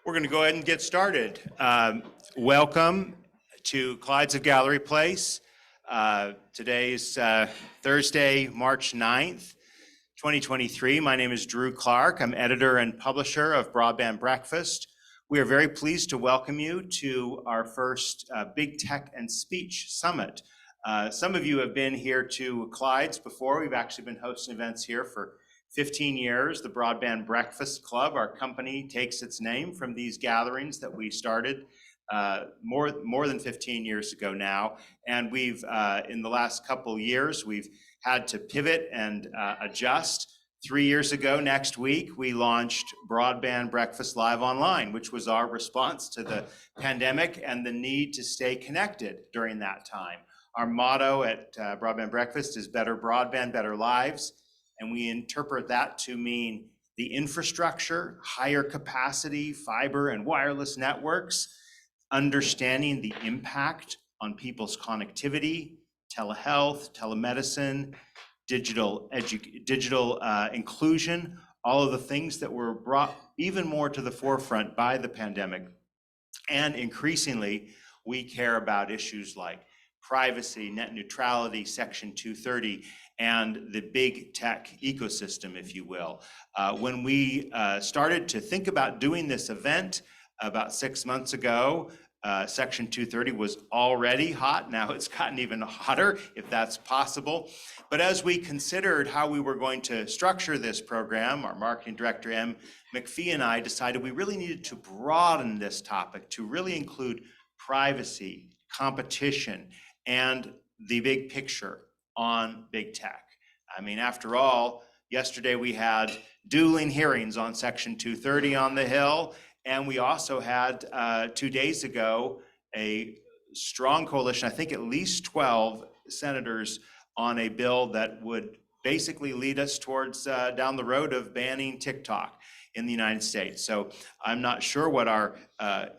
We're going to go ahead and get started. Welcome to Clyde's of Gallery Place. Today's Thursday, March 9th, 2023. My name is Drew Clark. I'm editor and publisher of Broadband Breakfast. We are very pleased to welcome you to our first Big Tech and Speech Summit. Some of you have been here to Clyde's before. We've actually been hosting events here for 15 years. The Broadband Breakfast Club, our company, takes its name from these gatherings that we started more than 15 years ago now. And we've, in the last couple years, we've had to pivot and adjust. 3 years ago, next week, we launched Broadband Breakfast Live Online, which was our response to the pandemic and the need to stay connected during that time. Our motto at Broadband Breakfast is better broadband, better lives. And we interpret that to mean the infrastructure, higher capacity, fiber and wireless networks, understanding the impact on people's connectivity, telehealth, telemedicine, digital inclusion, all of the things that were brought even more to the forefront by the pandemic. And increasingly, we care about issues like privacy, net neutrality, Section 230, and the big tech ecosystem, if you will. When we started to think about doing this event about 6 months ago, Section 230 was already hot. Now it's gotten even hotter, if that's possible. But as we considered how we were going to structure this program, our marketing director, M. McPhee, and I decided we really needed to broaden this topic to really include privacy, competition, and the big picture on big tech. I mean, after all, yesterday we had dueling hearings on Section 230 on the Hill, and we also had 2 days ago a strong coalition, I think at least 12 senators, on a bill that would basically lead us towards down the road of banning TikTok in the United States. So I'm not sure what our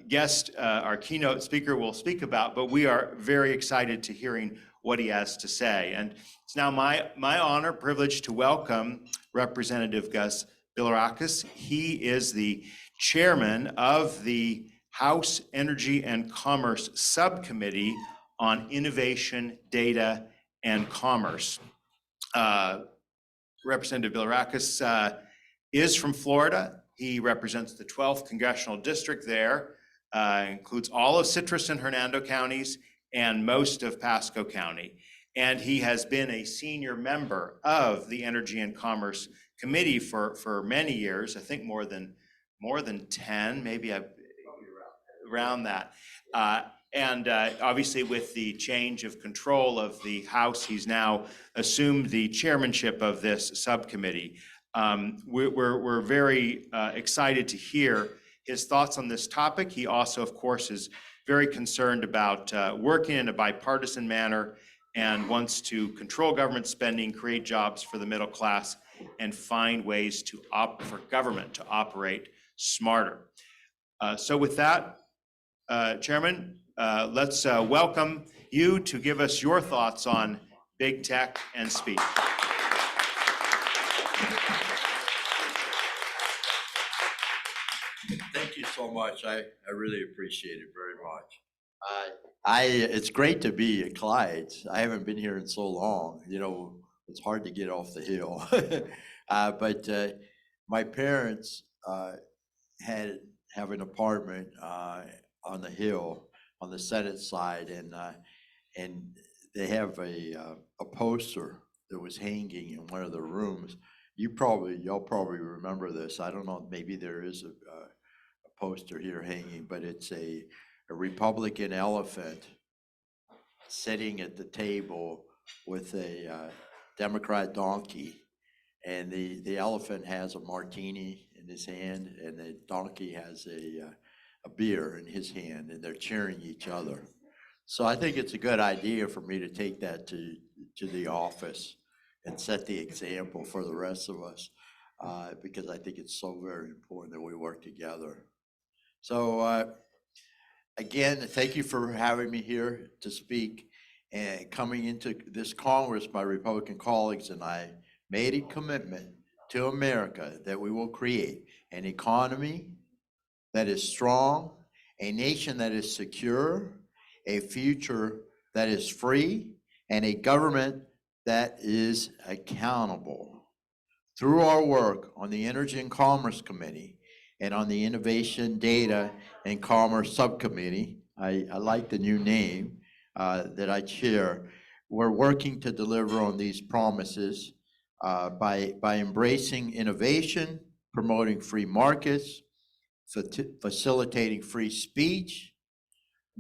guest, our keynote speaker will speak about, but we are very excited to hearing what he has to say. And it's now my honor, privilege to welcome Representative Gus Bilirakis. He is the chairman of the House Energy and Commerce Subcommittee on Innovation, Data, and Commerce. Representative Bilirakis is from Florida. He represents the 12th Congressional District there, includes all of Citrus and Hernando counties and most of Pasco County. And he has been a senior member of the Energy and Commerce Committee for many years, I think more than 10, maybe around that. And obviously with the change of control of the House, he's now assumed the chairmanship of this subcommittee. We're very excited to hear his thoughts on this topic. He also, of course, is very concerned about working in a bipartisan manner and wants to control government spending, create jobs for the middle class, and find ways for government to operate smarter. So with that, Chairman, let's welcome you to give us your thoughts on big tech and speech. Thank you so much. I really appreciate it very much. It's great to be at Clyde's. I haven't been here in so long. You know, it's hard to get off the hill. But my parents have an apartment on the hill on the Senate side, and they have a poster that was hanging in one of the rooms. Y'all probably remember this. I don't know, maybe there is a poster here hanging, but it's a Republican elephant sitting at the table with a Democrat donkey, and the elephant has a martini in his hand, and the donkey has a beer in his hand, and they're cheering each other. So I think it's a good idea for me to take that to the office and set the example for the rest of us, because I think it's so very important that we work together. So again, thank you for having me here to speak. And coming into this Congress, my Republican colleagues and I made a commitment to America that we will create an economy that is strong, a nation that is secure, a future that is free, and a government that is accountable. Through our work on the Energy and Commerce Committee and on the Innovation, Data, and Commerce Subcommittee, I like the new name that I chair, we're working to deliver on these promises by embracing innovation, promoting free markets, facilitating free speech,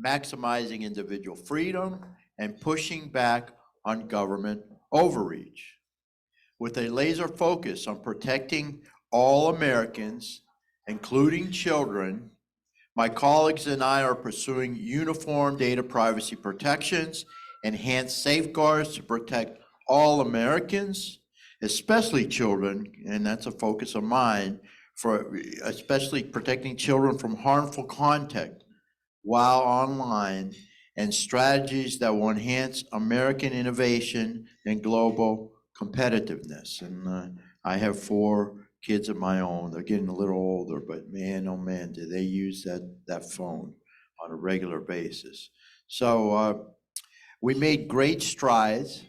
maximizing individual freedom, and pushing back on government overreach. With a laser focus on protecting all Americans, including children, my colleagues and I are pursuing uniform data privacy protections, enhanced safeguards to protect all Americans, especially children, and that's a focus of mine, for especially protecting children from harmful content while online, and strategies that will enhance American innovation and global competitiveness. And I have 4 kids of my own. They're getting a little older, but man, oh man, do they use that phone on a regular basis. So we made great strides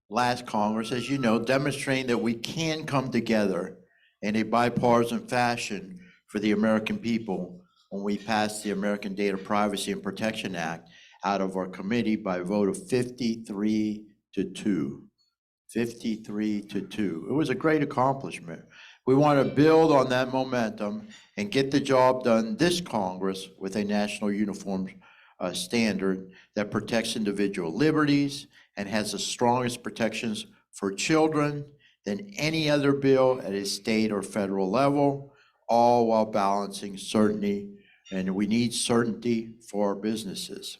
last Congress, as you know, demonstrating that we can come together in a bipartisan fashion for the American people when we passed the American Data Privacy and Protection Act out of our committee by a vote of 53-2. 53-2. It was a great accomplishment. We want to build on that momentum and get the job done this Congress with a national uniform standard that protects individual liberties and has the strongest protections for children than any other bill at a state or federal level, all while balancing certainty, and we need certainty for our businesses.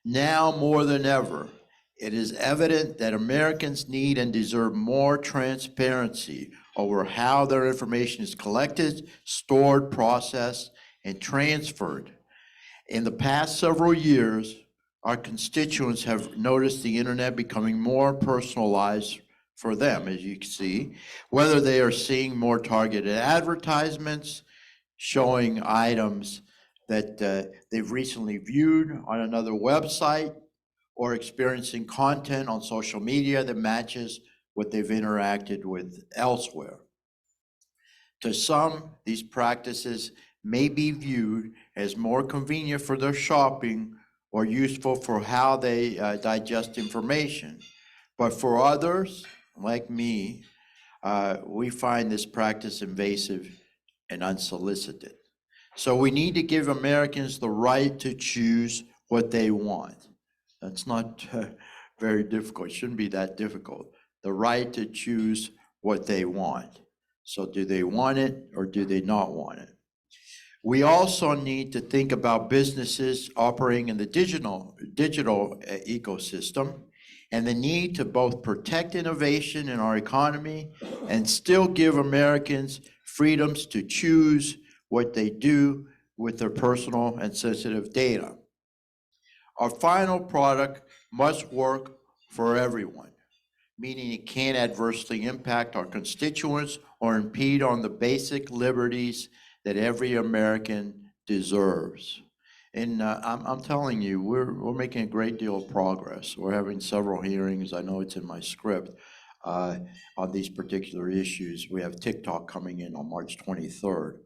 Now more than ever, it is evident that Americans need and deserve more transparency over how their information is collected, stored, processed, and transferred. In the past several years, our constituents have noticed the internet becoming more personalized for them, as you can see, whether they are seeing more targeted advertisements, showing items that they've recently viewed on another website, or experiencing content on social media that matches what they've interacted with elsewhere. To some, these practices may be viewed as more convenient for their shopping or useful for how they digest information. But for others, like me, we find this practice invasive and unsolicited. So we need to give Americans the right to choose what they want. That's not very difficult. It shouldn't be that difficult. The right to choose what they want. So do they want it or do they not want it? We also need to think about businesses operating in the digital ecosystem and the need to both protect innovation in our economy and still give Americans freedoms to choose what they do with their personal and sensitive data. Our final product must work for everyone, meaning it can't adversely impact our constituents or impede on the basic liberties that every American deserves. And I'm telling you, we're making a great deal of progress. We're having several hearings. I know it's in my script on these particular issues. We have TikTok coming in on March 23rd.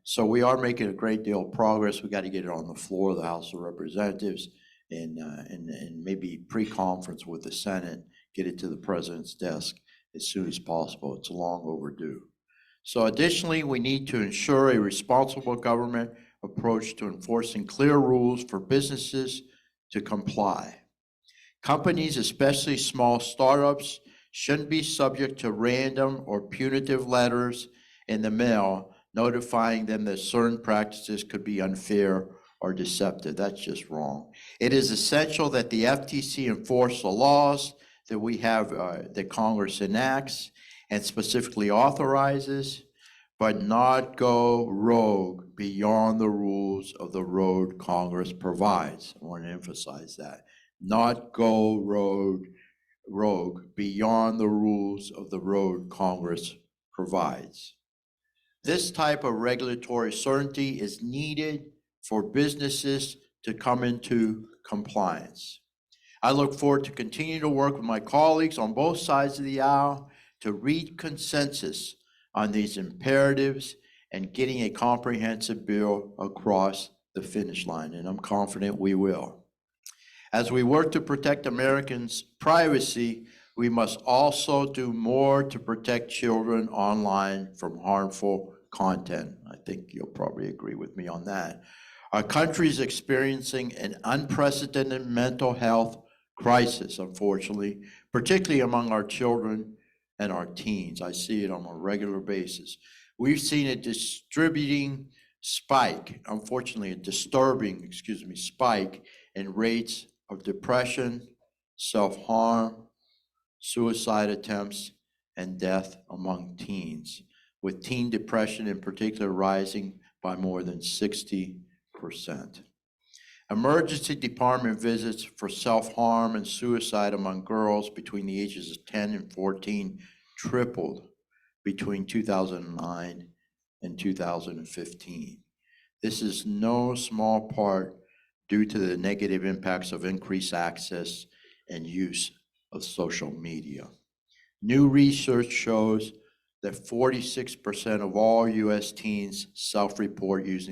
So we are making a great deal of progress. We got to get it on the floor of the House of Representatives and maybe pre-conference with the Senate, get it to the president's desk as soon as possible. It's long overdue. So additionally, we need to ensure a responsible government approach to enforcing clear rules for businesses to comply. Companies, especially small startups, shouldn't be subject to random or punitive letters in the mail notifying them that certain practices could be unfair or deceptive. That's just wrong. It is essential that the FTC enforce the laws that we have, that Congress enacts and specifically authorizes, but not go rogue beyond the rules of the road Congress provides. I want to emphasize that. Not go rogue beyond the rules of the road Congress provides. This type of regulatory certainty is needed for businesses to come into compliance. I look forward to continue to work with my colleagues on both sides of the aisle to reach consensus on these imperatives and getting a comprehensive bill across the finish line, and I'm confident we will. As we work to protect Americans' privacy, we must also do more to protect children online from harmful content. I think you'll probably agree with me on that. Our country is experiencing an unprecedented mental health crisis, unfortunately, particularly among our children and our teens. I see it on a regular basis. We've seen a disturbing spike in rates of depression, self-harm, suicide attempts, and death among teens, with teen depression in particular rising by more than 60%. Emergency department visits for self-harm and suicide among girls between the ages of 10 and 14 tripled between 2009 and 2015. This is no small part due to the negative impacts of increased access and use of social media. New research shows that 46% of all U.S. teens self-report using